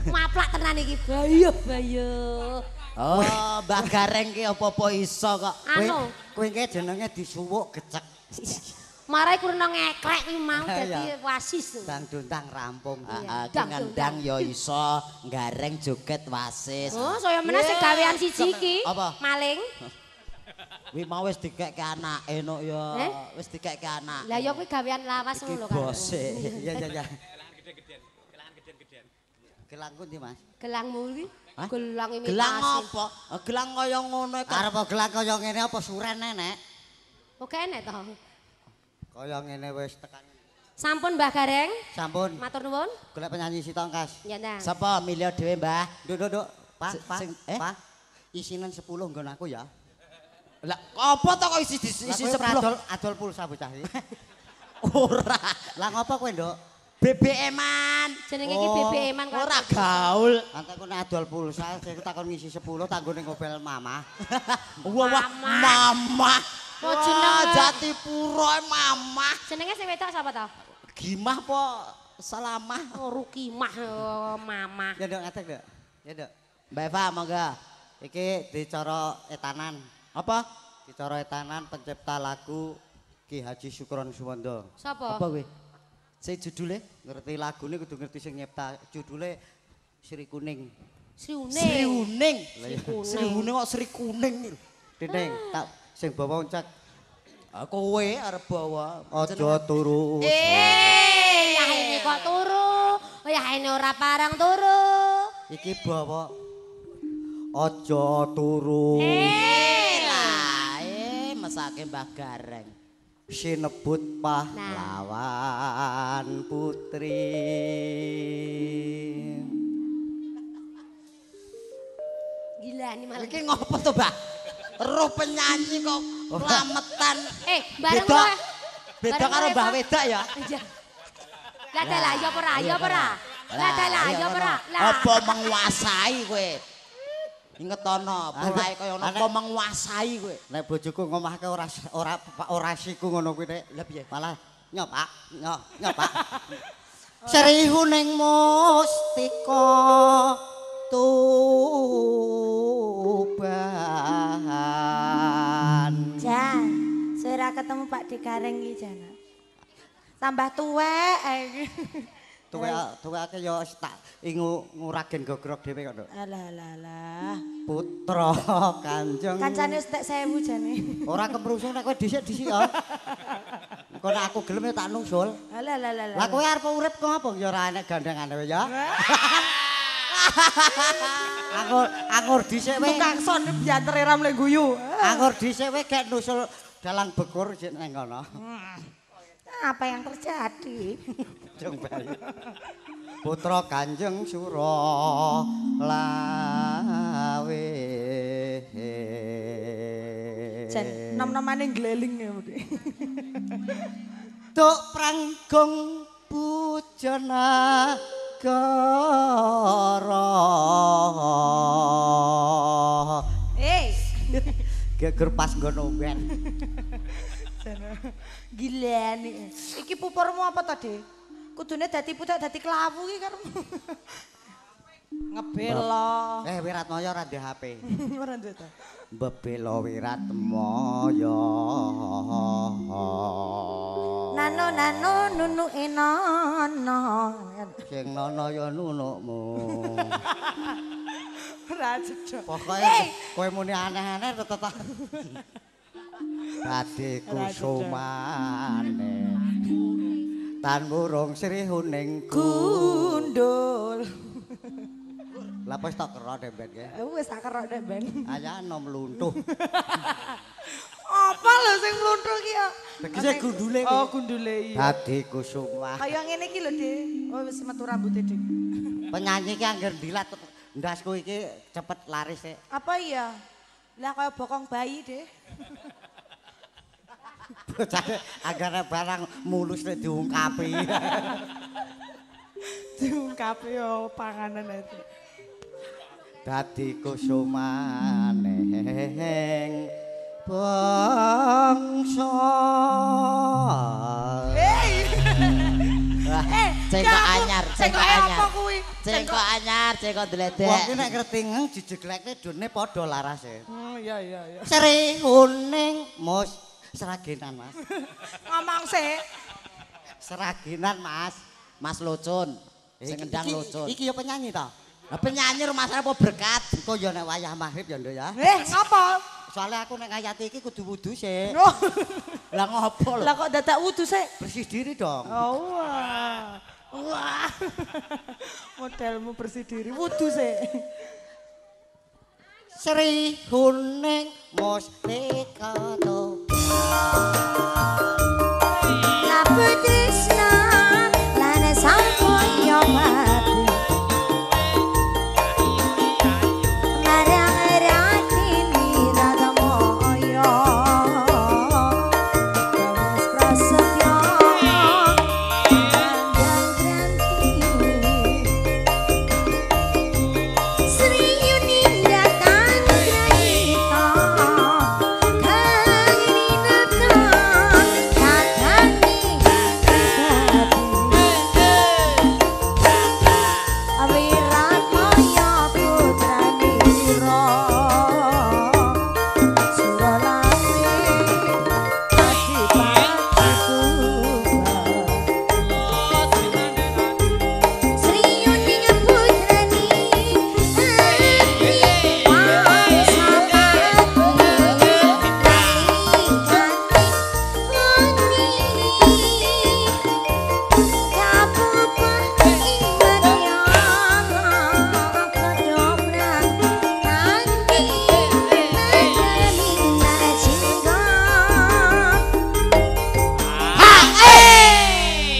Maplak tenan iki. Bayo. Oh, Mbak Gareng ki apa-apa iso kok. Anu, Kowe iki jenenge disuwuk gecek. marai kurang ngekrek kuwi mau dadi wasis. Dangdutang rampung. Heeh, ngendang ya iso, Gareng joget wasis. Oh, saya meneh sing gawean siji iki. Apa? Maling. Kuwi mau wis dikekke anake no ya. Wis dikekke anak. Lah ya kuwi gawean lawas ngono lho kan. Bose. Iya. Gelangku ndi, Mas? Gelangmu iki. Gelang imitasi. Gelang apa? Gelang kaya ngono iki. Arep gelang kaya ngene apa suren nenek? Oke enek to. Kaya ngene wis tekan. Sampun Mbah Gareng. Sampun. Matur nuwun. Golek penyanyi sitongkas. Ya ndang. Sapa milih dhewe, Mbah? Nduk. Pak, Eh? Pak. Isinen 10 nggon aku ya. Lah apa to kok isi 10? Adol pulsa bocah iki. Ora. Lah ngopo kowe, Nduk? BBM-an. Jenenge iki BBM-an kok. Ora gaul. Antek kowe adol pulsa, saya takon ngisi 10 tak nggone ngobel mama. Wah, mama. Oh, jenenge. Jatipura mama. Jenenge sing wedok sapa to? Gimah po Salamah. Oh, Rukimah mama. Ya, Nduk, ngadeg, Nduk. Ya, Nduk. Mbak Eva, monggo. Iki dicara etanan. Apa? Dicara etanan pencipta lagu Ki Haji Sukron Suwondo. Sapa? Apa kuwi? Sing judule Ngerti lagune kudu ngerti sing nyipta. Judule Sri Kuning. Sri Uning. Sri Uning. Kuning. Sri Uning kok Sri Kuning. Dinding, tak sing bawa uncak. Kowe arep bawa. Aja turu. Yahene kok turu. Yahene ora parang turu. Iki bawa aja turu. Mesake Mbah Gareng. Sinebut pahlawan putri. Gila ini malah. Iki ngopo to, Mbah? Roh penyanyi kok lametan. Bareng beda. kowe. Beda karo Mbah Wedak ya. Lah dalah ya ora, ya ora. Lah dalah ya ora. Apa menguasai kowe? Ingetono, polahe kaya ngono apa menguasai kowe. Nek bojoku ngomahke orasiku ngono kuwi nek. Lah piye? Malah nyopak, nyopak. Sri Huning Mustika Tuban. Jan, saya ketemu Pak Di Gareng iki Jan. Tambah tuwek. Tuweke ya tak nguragen gogrok dhewe kok, Nduk. Alah. Putra Kanjeng. Kancane wis tek 1000 jane. Ora kemrungsung nek kowe dhisik-dhisik ya. Engko nek aku gelem ya tak nungsul. Alah. Lah kowe arep urip kok apa ya ora enek gandengane ya. Anggur dhisik wae. Tukang son biantere ra mle guyu. Anggur dhisik wae gek nusul dalang bekur sik nang kono. Apa yang terjadi? Jong bayi. Putra Kanjeng Sura lawe. Jan, nom-nomane gleling ya. Tuk pranggung pujana kara. Geger pas nggono ben. Gila nih. Iki pupurmu apa tadi? Kudune dadi pudak dadi kelawu iki kan. Ngebelo. Wiratmaya ora ndek HP. Ora duwe ta. Bebelo Wiratmaya. Nano nunu enono. Sing nono ya nunukmu. Ora cedhok. Pokoke kowe muni aneh-aneh tetep dadi kusumane tan burung Sri Huning gundul. Lah wis tak kero dembek ya. Wis tak kero nek ben. Ayano mluntuh. Apa lho sing mluntuh ki ya? Tegese gundule. Oh, gundule iya. Dadi kusuma. Kaya ngene iki lho, Dik. Oh, wis metu rambute, Dik. Penyanyi ki angger dilat ndasku iki cepet laris sik. Apa iya? Lah kaya bokong bayi, Dik. Bocah agar barang mulus nek diungkapi. Diungkapi yo panganan itu. Dadi kusumaneng bangsa. Cengkok anyar, cengkok anyar. Cengkok anyar, cengkok dledek. Wong ki nek ngertingeng dijeglekne done padha larase. Iya iya iya. Sri kuning mus seragenan Mas. Ngomong sih. Seragenan Mas. Mas Lucun. Sing ngendang Lucun. Iki ya penyanyi ta? Lah penyanyi rumahnya apa berkat? Engko ya nek wayah maghrib ya Nduk ya. Ngapa? Soalnya aku nek ngayati iki kudu wudu sik. Oh. Lah ngopo lho? Lah kok dadak wudu sih? Bersih diri dong. Oh, wah. Wah. Modelmu bersih diri wudu sih. Sri kuning mustika to. Labu tresna lan sampoyo mati. Marang ratine rada moyo. Gawas prasetyo kandang granti. Sri Yuninda tan grahita kang ninata tatani Awirat Maya putrane sira Suralawe adipati Sri Yuning putrane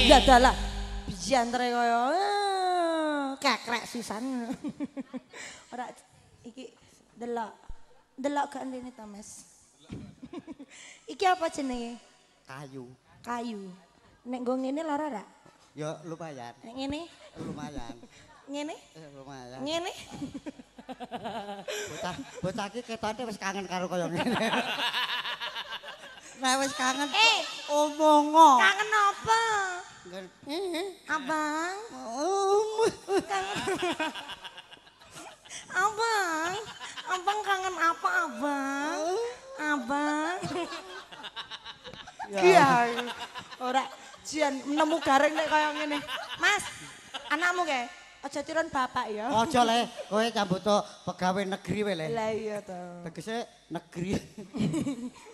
Ya dalah. Bijantre kaya kekrek sisan. Ora iki delok. Delok gak ndene ta, Mas? Iki apa jenenge? Kayu. Kayu. Nek nggo ngene lara ora? Ya lumayan. Nek ngene? Lumayan. Ngene? Lumayan. Ngene? Bocah iki ketone wis kangen karo kaya ngene. Nah wis kangen. Omongo. Kangen apa? Abang. Abang. Abang kangen apa, Abang? Abang. Iya. Ora jian nemu garing nek kaya ngene. Mas, anakmu kae aja tiron bapak ya. Aja le, kowe nyambut pegawai negeri wae le. Lah iya to. Tegese negeri.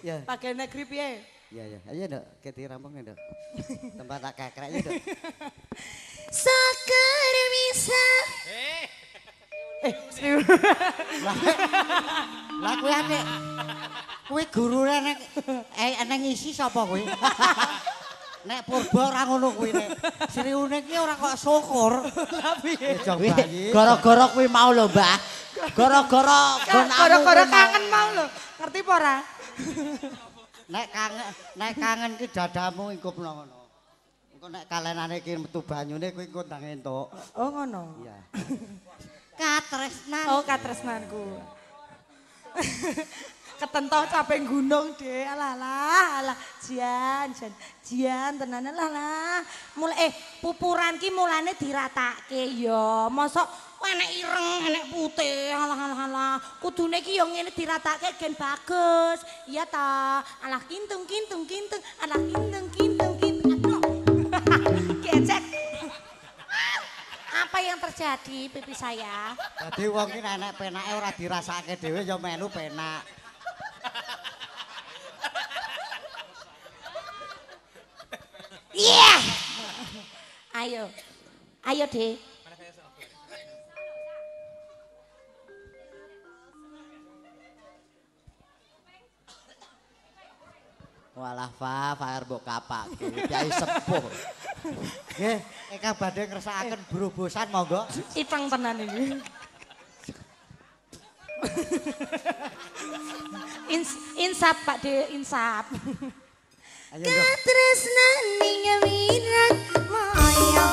Ya. Pakai negeri piye? Iya ya. Ayo Nduk, keti rampung Nduk. Tempat tak kekrek ya Nduk. Sakar bisa Serius. Lah kowe ane kowe gurune nek nek ngisi sapa kowe? Nek purba ora ngono kuwi nek. Sriune iki ora kok syukur. Lah piye? Gara-gara kuwi mau lho, Mbah. Gara-gara Gara-gara kangen mau lho. Ngerti apa ora? Nek kangen ki dadamu ingkupno ngono. Engko nek kalenane ki metu banyune kowe engko ndang entuk. Oh ngono. Iya. Katresnan. Oh katresnanku. Ketentoh capek gunung deh, alah, jian tenanan lah. Mulai pupuran ki mulane diratake ya. Mosok enek ireng, enek putih, alah. Kudune ki yo ngene diratake gen bagus. Iya ta. Alah kintung, alah kintung. Aduh. Kecek. Apa yang terjadi pipi saya? Dadi wong ki nek penake ora dirasake dhewe ya melu penak. Iya. Ayo deh. Walah Fire mbok kapake. Kyai sepuh. Nggih, ingkang badhe ngersakaken brobosan monggo. Ipang tenan iki. Insap Pak De, insap. Ayo. katresnan ning wirat maya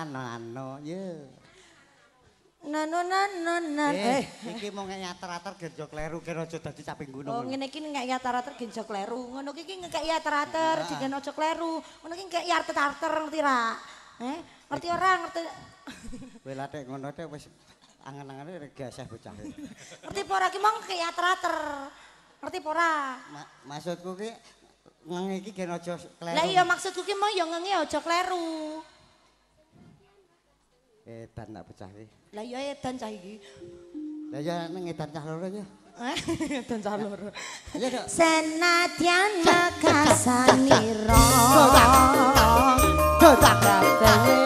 nano ye. Nano. Iki mau nyater-ater genjo kleru kira aja dadi caping gunung. Oh ngene iki ngek yater-ater genjo kleru. Ngono iki ngek yater-ater digen aja kleru. Ngono iki ngek yater-ater ngerti ra? Ngerti ora ngerti? Kowe lha tek ngono tek wis angen-angene geseh bocah. Ngerti apa ora ki mong ngek yater-ater. Ngerti apa ora? Maksudku ki ngene iki gen aja kleru. Lah iya maksudku ki mau ya ngenge aja kleru. Edan nak bocah iki. Lah iya edan cah iki. Lah ya ning edan cah loro ya. Edan cah loro. Ayo dok. Senadyan mekasanira Dodak. kabeh